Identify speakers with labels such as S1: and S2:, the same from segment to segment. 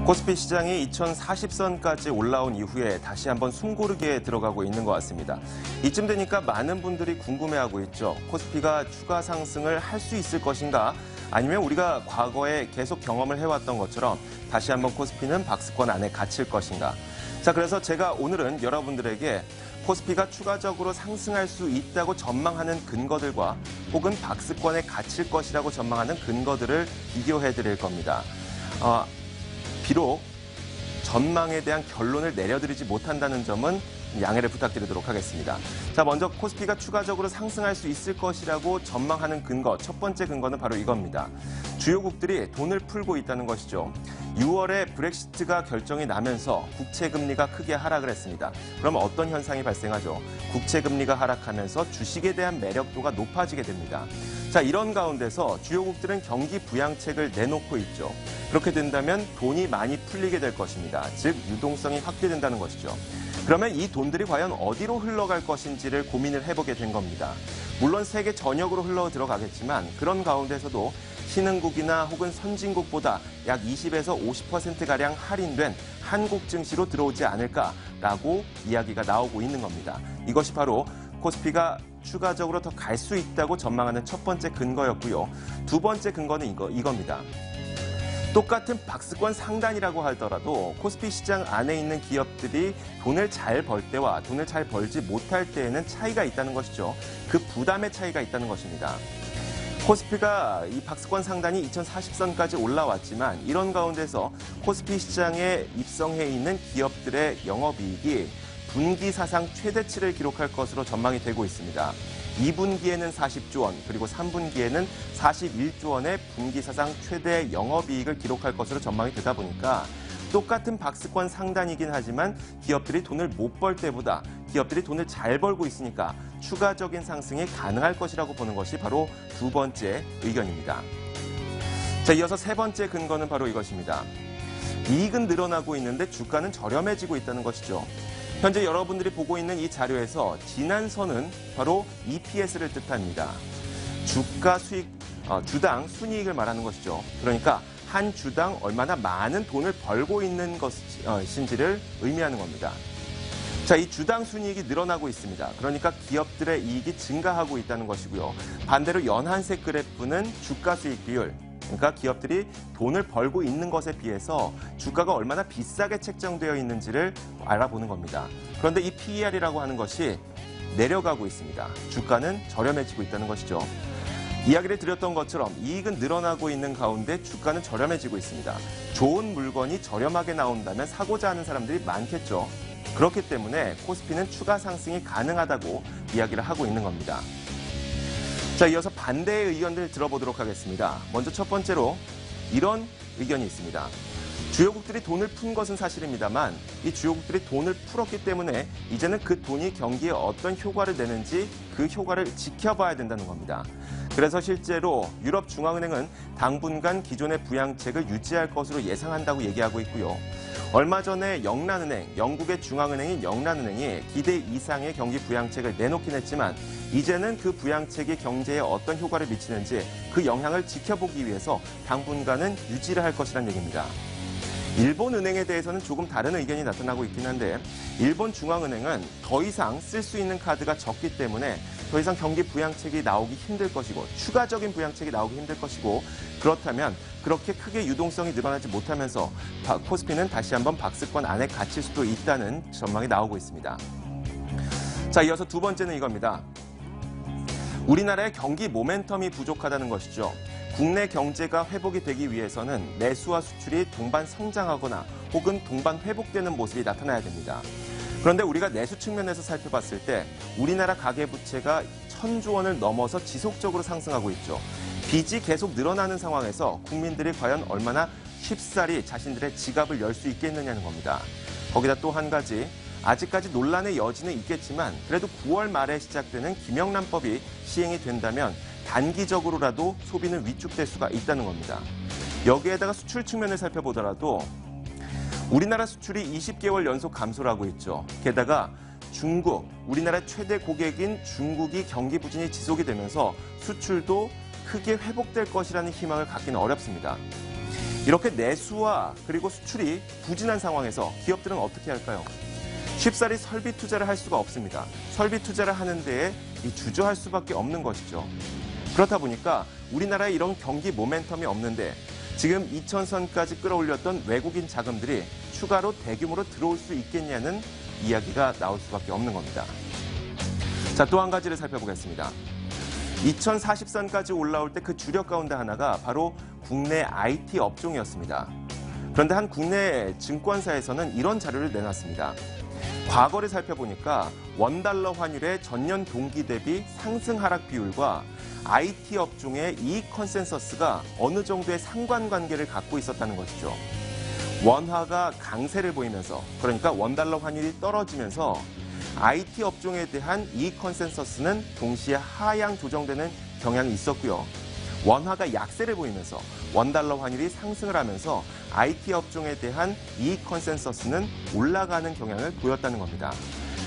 S1: 코스피 시장이 2040선까지 올라온 이후에 다시 한번 숨고르기에 들어가고 있는 것 같습니다. 이쯤 되니까 많은 분들이 궁금해하고 있죠. 코스피가 추가 상승을 할 수 있을 것인가? 아니면 우리가 과거에 계속 경험을 해왔던 것처럼 다시 한번 코스피는 박스권 안에 갇힐 것인가? 자, 그래서 제가 오늘은 여러분들에게 코스피가 추가적으로 상승할 수 있다고 전망하는 근거들과 혹은 박스권에 갇힐 것이라고 전망하는 근거들을 비교해 드릴 겁니다. 비록 전망에 대한 결론을 내려드리지 못한다는 점은 양해를 부탁드리도록 하겠습니다. 자, 먼저 코스피가 추가적으로 상승할 수 있을 것이라고 전망하는 근거, 첫 번째 근거는 바로 이겁니다. 주요국들이 돈을 풀고 있다는 것이죠. 6월에 브렉시트가 결정이 나면서 국채금리가 크게 하락을 했습니다. 그럼 어떤 현상이 발생하죠? 국채금리가 하락하면서 주식에 대한 매력도가 높아지게 됩니다. 자, 이런 가운데서 주요국들은 경기 부양책을 내놓고 있죠. 그렇게 된다면 돈이 많이 풀리게 될 것입니다. 즉, 유동성이 확대된다는 것이죠. 그러면 이 돈들이 과연 어디로 흘러갈 것인지를 고민을 해보게 된 겁니다. 물론 세계 전역으로 흘러 들어가겠지만 그런 가운데서도 신흥국이나 혹은 선진국보다 약 20에서 50%가량 할인된 한국 증시로 들어오지 않을까라고 이야기가 나오고 있는 겁니다. 이것이 바로 코스피가 추가적으로 더 갈 수 있다고 전망하는 첫 번째 근거였고요. 두 번째 근거는 이겁니다. 똑같은 박스권 상단이라고 하더라도 코스피 시장 안에 있는 기업들이 돈을 잘 벌 때와 돈을 잘 벌지 못할 때에는 차이가 있다는 것이죠. 그 부담의 차이가 있다는 것입니다. 코스피가 이 박스권 상단이 2040선까지 올라왔지만 이런 가운데서 코스피 시장에 입성해 있는 기업들의 영업이익이 분기 사상 최대치를 기록할 것으로 전망이 되고 있습니다. 2분기에는 40조 원, 그리고 3분기에는 41조 원의 분기 사상 최대 영업이익을 기록할 것으로 전망이 되다 보니까 똑같은 박스권 상단이긴 하지만 기업들이 돈을 못 벌 때보다 기업들이 돈을 잘 벌고 있으니까 추가적인 상승이 가능할 것이라고 보는 것이 바로 두 번째 의견입니다. 자, 이어서 세 번째 근거는 바로 이것입니다. 이익은 늘어나고 있는데 주가는 저렴해지고 있다는 것이죠. 현재 여러분들이 보고 있는 이 자료에서 지난선은 바로 EPS를 뜻합니다. 주당 순이익을 말하는 것이죠. 그러니까 한 주당 얼마나 많은 돈을 벌고 있는 것인지를 의미하는 겁니다. 자, 이 주당 순이익이 늘어나고 있습니다. 그러니까 기업들의 이익이 증가하고 있다는 것이고요. 반대로 연한색 그래프는 주가 수익 비율, 그러니까 기업들이 돈을 벌고 있는 것에 비해서 주가가 얼마나 비싸게 책정되어 있는지를 알아보는 겁니다. 그런데 이 PER이라고 하는 것이 내려가고 있습니다. 주가는 저렴해지고 있다는 것이죠. 이야기를 드렸던 것처럼 이익은 늘어나고 있는 가운데 주가는 저렴해지고 있습니다. 좋은 물건이 저렴하게 나온다면 사고자 하는 사람들이 많겠죠. 그렇기 때문에 코스피는 추가 상승이 가능하다고 이야기를 하고 있는 겁니다. 자, 이어서 반대의 의견들 들어보도록 하겠습니다. 먼저 첫 번째로 이런 의견이 있습니다. 주요국들이 돈을 푼 것은 사실입니다만 이 주요국들이 돈을 풀었기 때문에 이제는 그 돈이 경기에 어떤 효과를 내는지 그 효과를 지켜봐야 된다는 겁니다. 그래서 실제로 유럽 중앙은행은 당분간 기존의 부양책을 유지할 것으로 예상한다고 얘기하고 있고요. 얼마 전에 영국의 중앙은행인 영란은행이 기대 이상의 경기 부양책을 내놓긴 했지만 이제는 그 부양책이 경제에 어떤 효과를 미치는지 그 영향을 지켜보기 위해서 당분간은 유지를 할 것이라는 얘기입니다. 일본 은행에 대해서는 조금 다른 의견이 나타나고 있긴 한데 일본 중앙은행은 더 이상 쓸 수 있는 카드가 적기 때문에 더 이상 경기 부양책이 나오기 힘들 것이고 추가적인 부양책이 나오기 힘들 것이고 그렇다면 그렇게 크게 유동성이 늘어나지 못하면서 코스피는 다시 한번 박스권 안에 갇힐 수도 있다는 전망이 나오고 있습니다. 자, 이어서 두 번째는 이겁니다. 우리나라의 경기 모멘텀이 부족하다는 것이죠. 국내 경제가 회복이 되기 위해서는 내수와 수출이 동반 성장하거나 혹은 동반 회복되는 모습이 나타나야 됩니다. 그런데 우리가 내수 측면에서 살펴봤을 때 우리나라 가계부채가 1,000조 원을 넘어서 지속적으로 상승하고 있죠. 빚이 계속 늘어나는 상황에서 국민들이 과연 얼마나 쉽사리 자신들의 지갑을 열 수 있겠느냐는 겁니다. 거기다 또 한 가지, 아직까지 논란의 여지는 있겠지만 그래도 9월 말에 시작되는 김영란법이 시행이 된다면 단기적으로라도 소비는 위축될 수가 있다는 겁니다. 여기에다가 수출 측면을 살펴보더라도 우리나라 수출이 20개월 연속 감소를 하고 있죠. 게다가 중국, 우리나라 최대 고객인 중국이 경기 부진이 지속이 되면서 수출도 크게 회복될 것이라는 희망을 갖기는 어렵습니다. 이렇게 내수와 그리고 수출이 부진한 상황에서 기업들은 어떻게 할까요? 쉽사리 설비 투자를 할 수가 없습니다. 설비 투자를 하는 데에 주저할 수밖에 없는 것이죠. 그렇다 보니까 우리나라에 이런 경기 모멘텀이 없는데 지금 2000선까지 끌어올렸던 외국인 자금들이 추가로 대규모로 들어올 수 있겠냐는 이야기가 나올 수밖에 없는 겁니다. 자, 또 한 가지를 살펴보겠습니다. 2040선까지 올라올 때 그 주력 가운데 하나가 바로 국내 IT 업종이었습니다. 그런데 한 국내 증권사에서는 이런 자료를 내놨습니다. 과거를 살펴보니까 원달러 환율의 전년 동기 대비 상승 하락 비율과 IT 업종의 이익 컨센서스가 어느 정도의 상관관계를 갖고 있었다는 것이죠. 원화가 강세를 보이면서, 그러니까 원달러 환율이 떨어지면서 IT 업종에 대한 이익 컨센서스는 동시에 하향 조정되는 경향이 있었고요. 원화가 약세를 보이면서 원달러 환율이 상승을 하면서 IT 업종에 대한 이익 컨센서스는 올라가는 경향을 보였다는 겁니다.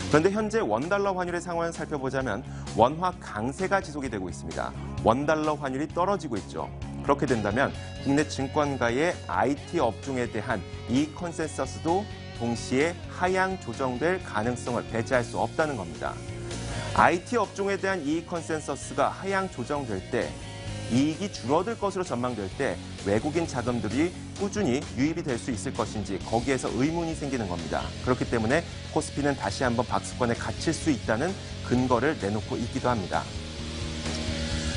S1: 그런데 현재 원달러 환율의 상황을 살펴보자면 원화 강세가 지속이 되고 있습니다. 원달러 환율이 떨어지고 있죠. 그렇게 된다면 국내 증권가의 IT 업종에 대한 이익 컨센서스도 동시에 하향 조정될 가능성을 배제할 수 없다는 겁니다. IT 업종에 대한 이익 컨센서스가 하향 조정될 때 이익이 줄어들 것으로 전망될 때 외국인 자금들이 꾸준히 유입이 될 수 있을 것인지 거기에서 의문이 생기는 겁니다. 그렇기 때문에 코스피는 다시 한번 박스권에 갇힐 수 있다는 근거를 내놓고 있기도 합니다.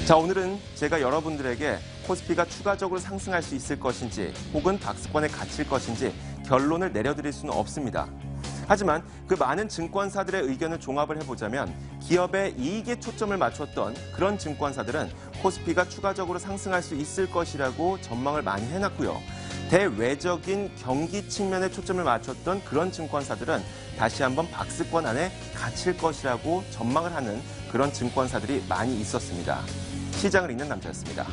S1: 자, 오늘은 제가 여러분들에게 코스피가 추가적으로 상승할 수 있을 것인지 혹은 박스권에 갇힐 것인지 결론을 내려드릴 수는 없습니다. 하지만 그 많은 증권사들의 의견을 종합을 해보자면 기업의 이익에 초점을 맞췄던 그런 증권사들은 코스피가 추가적으로 상승할 수 있을 것이라고 전망을 많이 해놨고요. 대외적인 경기 측면에 초점을 맞췄던 그런 증권사들은 다시 한번 박스권 안에 갇힐 것이라고 전망을 하는 그런 증권사들이 많이 있었습니다. 시장을 읽는 남자였습니다.